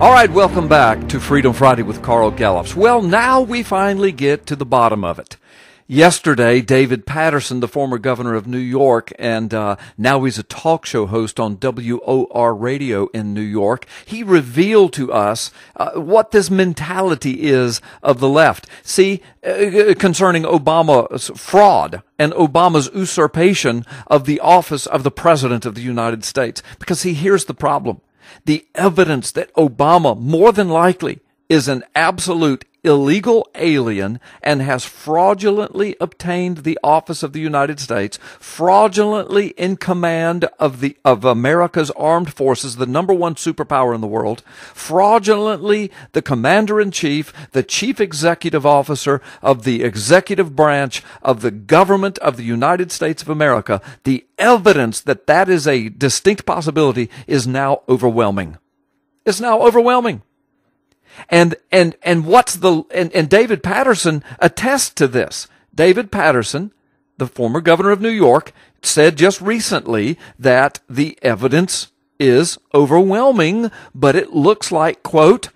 All right, welcome back to Freedom Friday with Carl Gallups. Well, now we finally get to the bottom of it. Yesterday, David Paterson, the former governor of New York, and now he's a talk show host on WOR radio in New York, he revealed to us what this mentality is of the left. See, concerning Obama's fraud and Obama's usurpation of the office of the President of the United States. Because, see, here's the problem. The evidence that Obama, more than likely, is an absolute illegal alien and has fraudulently obtained the office of the United States, fraudulently in command of America's armed forces, the number one superpower in the world, fraudulently the commander-in-chief, the chief executive officer of the executive branch of the government of the United States of America. The evidence that that is a distinct possibility is now overwhelming. It's now overwhelming. And David Paterson attests to this. David Paterson, the former governor of New York, said just recently that the evidence is overwhelming, but it looks like, quote,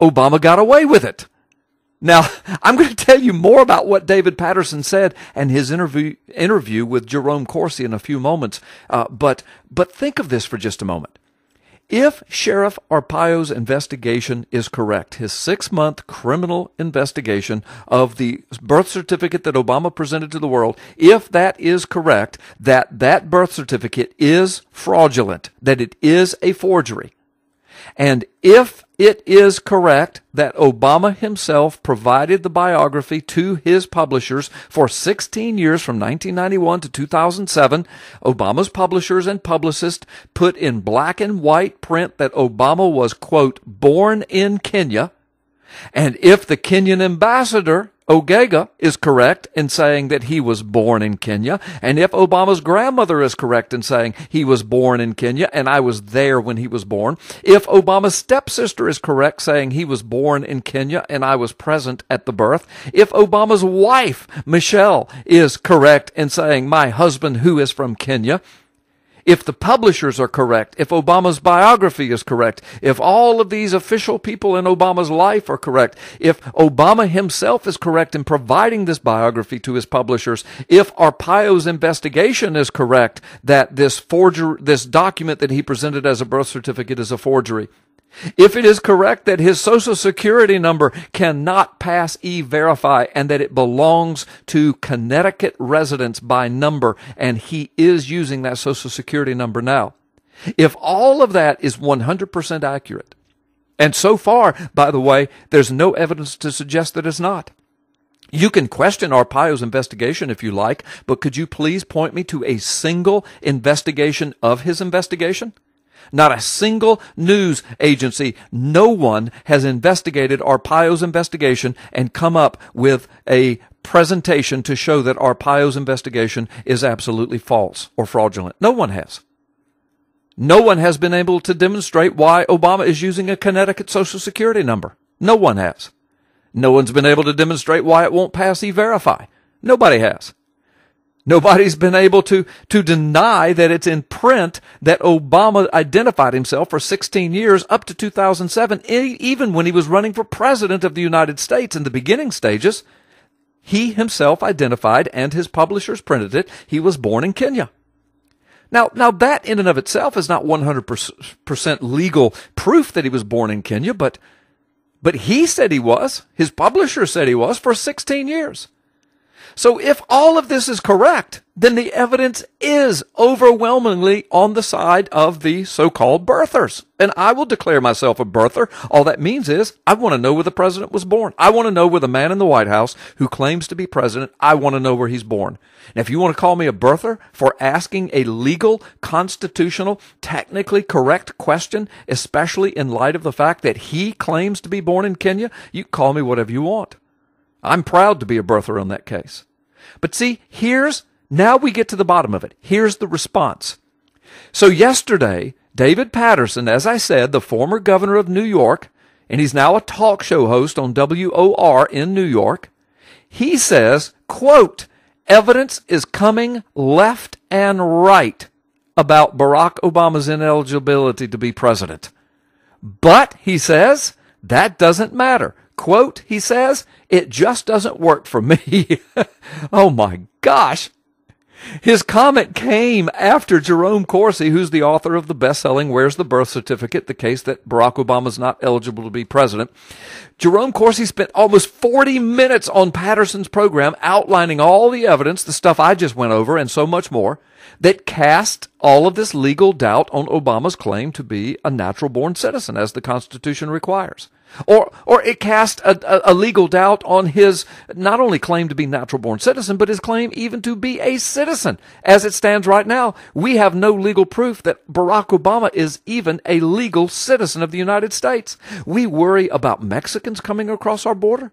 Obama got away with it. Now, I'm going to tell you more about what David Paterson said and his interview with Jerome Corsi in a few moments. But think of this for just a moment. If Sheriff Arpaio's investigation is correct, his 6-month criminal investigation of the birth certificate that Obama presented to the world, if that is correct, that birth certificate is fraudulent, that it is a forgery, and if it is correct that Obama himself provided the biography to his publishers for 16 years from 1991 to 2007, Obama's publishers and publicists put in black and white print that Obama was, quote, born in Kenya, and if the Kenyan ambassador Ogega is correct in saying that he was born in Kenya, and if Obama's grandmother is correct in saying he was born in Kenya, and I was there when he was born, if Obama's stepsister is correct saying he was born in Kenya and I was present at the birth, if Obama's wife, Michelle, is correct in saying my husband who is from Kenya, if the publishers are correct, if Obama's biography is correct, if all of these official people in Obama's life are correct, if Obama himself is correct in providing this biography to his publishers, if Arpaio's investigation is correct that this document that he presented as a birth certificate is a forgery, if it is correct that his Social Security number cannot pass E-Verify and that it belongs to Connecticut residents by number and he is using that Social Security number now, if all of that is 100% accurate, and so far, by the way, there's no evidence to suggest that it's not. You can question Arpaio's investigation if you like, but could you please point me to a single investigation of his investigation? Not a single news agency, no one has investigated Arpaio's investigation and come up with a presentation to show that Arpaio's investigation is absolutely false or fraudulent. No one has. No one has been able to demonstrate why Obama is using a Connecticut Social Security number. No one has. No one's been able to demonstrate why it won't pass E-Verify. Nobody has. Nobody's been able to deny that it's in print that Obama identified himself for 16 years up to 2007, even when he was running for president of the United States in the beginning stages. He himself identified, and his publishers printed it, he was born in Kenya. Now that in and of itself is not 100% legal proof that he was born in Kenya, but he said he was, his publisher said he was for 16 years. So if all of this is correct, then the evidence is overwhelmingly on the side of the so-called birthers. And I will declare myself a birther. All that means is I want to know where the president was born. I want to know where the man in the White House who claims to be president, I want to know where he's born. And if you want to call me a birther for asking a legal, constitutional, technically correct question, especially in light of the fact that he claims to be born in Kenya, you call me whatever you want. I'm proud to be a birther on that case. But see, now we get to the bottom of it. Here's the response. So yesterday, David Paterson, as I said, the former governor of New York, and he's now a talk show host on WOR in New York, he says, quote, evidence is coming left and right about Barack Obama's ineligibility to be president. But, he says, that doesn't matter. Quote, he says, it just doesn't work for me. Oh my gosh. His comment came after Jerome Corsi, who's the author of the best-selling Where's the Birth Certificate?, the case that Barack Obama's not eligible to be president. Jerome Corsi spent almost 40 minutes on Paterson's program outlining all the evidence, the stuff I just went over, and so much more, that cast all of this legal doubt on Obama's claim to be a natural-born citizen, as the Constitution requires. Or it cast a legal doubt on his not only claim to be natural-born citizen, but his claim even to be a citizen. As it stands right now, we have no legal proof that Barack Obama is even a legal citizen of the United States. We worry about Mexicans coming across our border.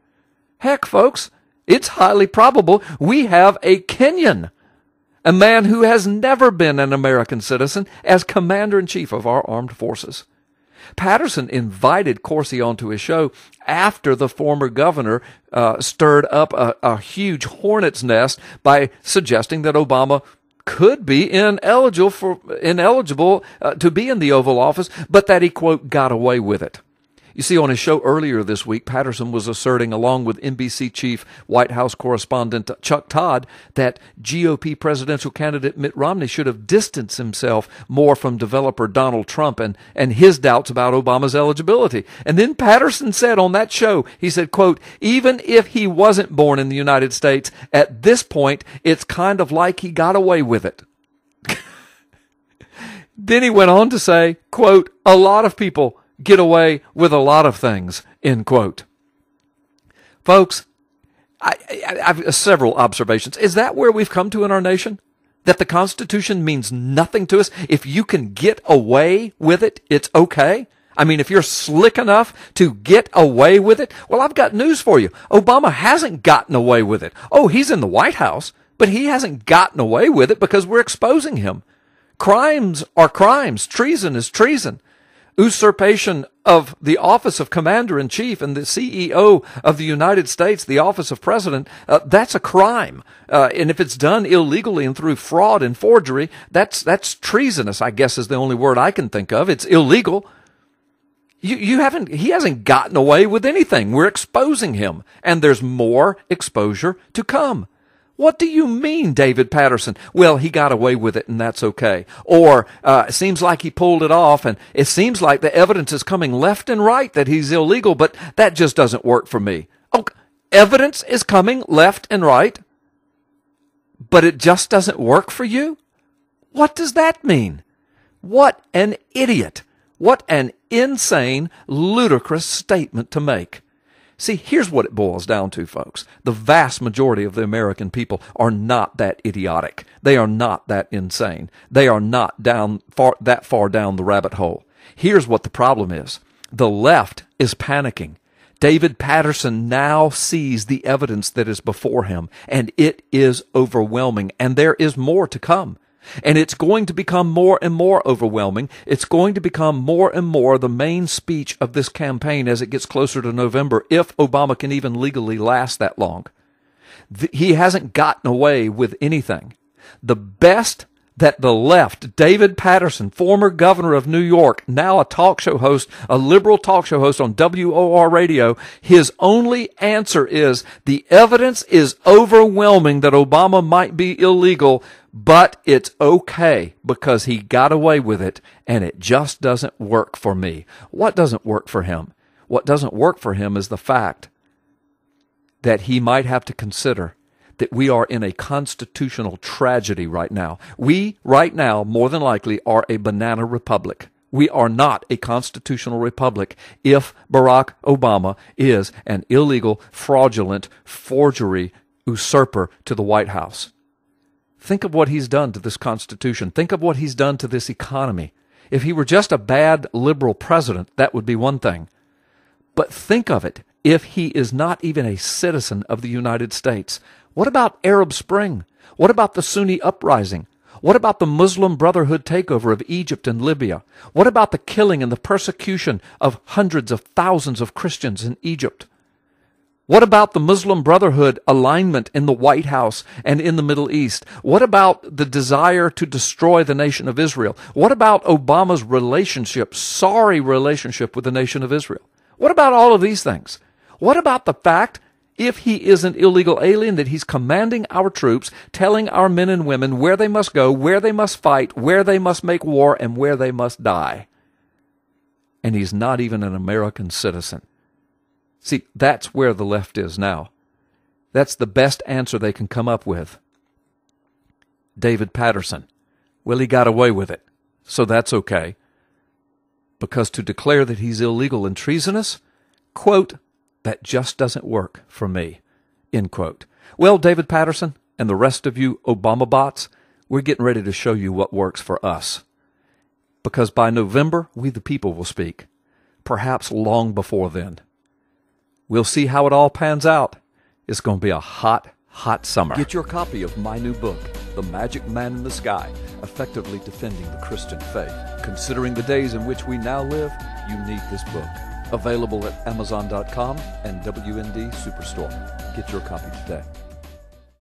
Heck, folks, it's highly probable we have a Kenyan, a man who has never been an American citizen, as commander-in-chief of our armed forces. Paterson invited Corsi onto his show after the former governor stirred up a huge hornet's nest by suggesting that Obama could be ineligible to be in the Oval Office, but that he, quote, got away with it. You see, on his show earlier this week, Paterson was asserting, along with NBC chief White House correspondent Chuck Todd, that GOP presidential candidate Mitt Romney should have distanced himself more from developer Donald Trump and his doubts about Obama's eligibility. And then Paterson said on that show, he said, quote, even if he wasn't born in the United States, at this point, it's kind of like he got away with it. Then he went on to say, quote, a lot of people get away with a lot of things, end quote. Folks, I've several observations. Is that where we've come to in our nation? That the Constitution means nothing to us? If you can get away with it, it's okay? I mean, if you're slick enough to get away with it, well, I've got news for you. Obama hasn't gotten away with it. Oh, he's in the White House, but he hasn't gotten away with it because we're exposing him. Crimes are crimes. Treason is treason. Usurpation of the office of commander-in-chief and the CEO of the United States, the office of president, that's a crime. And if it's done illegally and through fraud and forgery, that's treasonous, I guess is the only word I can think of. It's illegal. He hasn't gotten away with anything. We're exposing him, and there's more exposure to come. What do you mean, David Paterson? Well, he got away with it, and that's okay. Or it seems like he pulled it off, and it seems like the evidence is coming left and right that he's illegal, but that just doesn't work for me. Oh, evidence is coming left and right, but it just doesn't work for you? What does that mean? What an idiot. What an insane, ludicrous statement to make. See, here's what it boils down to, folks. The vast majority of the American people are not that idiotic. They are not that insane. They are not that far down the rabbit hole. Here's what the problem is. The left is panicking. David Paterson now sees the evidence that is before him, and it is overwhelming, and there is more to come. And it's going to become more and more overwhelming. It's going to become more and more the main speech of this campaign as it gets closer to November, if Obama can even legally last that long. He hasn't gotten away with anything. The best that the left, David Paterson, former governor of New York, now a talk show host, a liberal talk show host on WOR radio, his only answer is the evidence is overwhelming that Obama might be illegal, but it's okay because he got away with it and it just doesn't work for me. What doesn't work for him? What doesn't work for him is the fact that he might have to consider that we are in a constitutional tragedy right now. We, right now, more than likely, are a banana republic. We are not a constitutional republic if Barack Obama is an illegal, fraudulent, forgery usurper to the White House. Think of what he's done to this Constitution. Think of what he's done to this economy. If he were just a bad liberal president, that would be one thing. But think of it if he is not even a citizen of the United States. What about Arab Spring? What about the Sunni uprising? What about the Muslim Brotherhood takeover of Egypt and Libya? What about the killing and the persecution of hundreds of thousands of Christians in Egypt? What about the Muslim Brotherhood alignment in the White House and in the Middle East? What about the desire to destroy the nation of Israel? What about Obama's sorry relationship with the nation of Israel? What about all of these things? What about the fact, if he is an illegal alien, that he's commanding our troops, telling our men and women where they must go, where they must fight, where they must make war, and where they must die? And he's not even an American citizen. See, that's where the left is now. That's the best answer they can come up with. David Paterson. Well, he got away with it, so that's okay. Because to declare that he's illegal and treasonous, quote, that just doesn't work for me, end quote. Well, David Paterson and the rest of you Obama bots, we're getting ready to show you what works for us. Because by November, we the people will speak. Perhaps long before then. We'll see how it all pans out. It's going to be a hot, hot summer. Get your copy of my new book, The Magic Man in the Sky, Effectively Defending the Christian Faith. Considering the days in which we now live, you need this book. Available at Amazon.com and WND Superstore. Get your copy today.